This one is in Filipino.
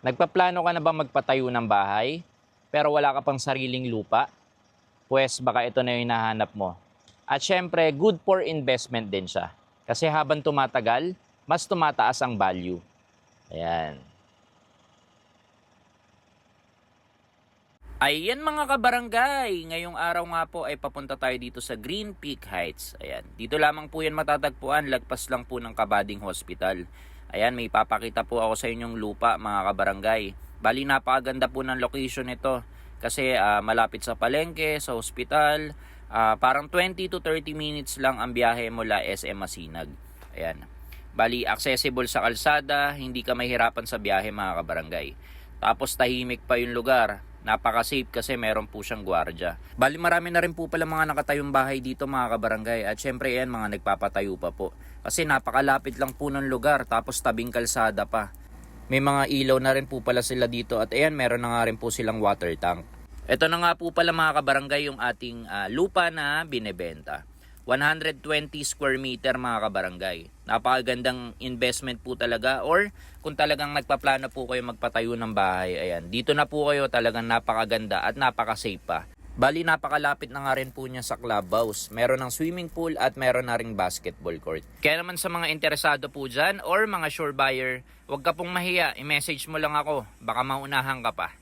Nagpaplano ka na ba magpatayo ng bahay, pero wala ka pang sariling lupa? Pues baka ito na yung hinahanap mo. At syempre, good for investment din siya. Kasi habang tumatagal, mas tumataas ang value. Ayan. Ayan mga kabarangay, ngayong araw nga po ay papunta tayo dito sa Green Peak Heights. Ayan, dito lamang po yan matatagpuan, lagpas lang po ng Kabading Hospital. Ayan, may papakita po ako sa inyong lupa mga kabarangay. Bali napakaganda po ng location nito kasi malapit sa palengke, sa hospital. Parang 20 to 30 minutes lang ang biyahe mula SM Masinag. Ayan, bali accessible sa kalsada, hindi ka mahirapan sa biyahe mga kabarangay. Tapos tahimik pa yung lugar. Napaka-safe kasi meron po siyang gwardya. Bali marami na rin po pala mga nakatayong bahay dito mga kabarangay. At syempre yan mga nagpapatayo pa po. Kasi napakalapit lang po ng lugar tapos tabing kalsada pa. May mga ilaw na rin po pala sila dito at ayan meron na nga rin po silang water tank. Ito na nga po pala mga kabarangay yung ating lupa na binebenta. 120 square meter mga kabarangay. Napakagandang investment po talaga or kung talagang nagpaplano po kayo magpatayo ng bahay, ayan, dito na po kayo talagang napakaganda at napaka-safe pa. Bali napakalapit na nga rin po niya sa clubhouse. Meron ng swimming pool at meron na ring basketball court. Kaya naman sa mga interesado po dyan or mga sure buyer, huwag ka pong mahiya, i-message mo lang ako, baka maunahan ka pa.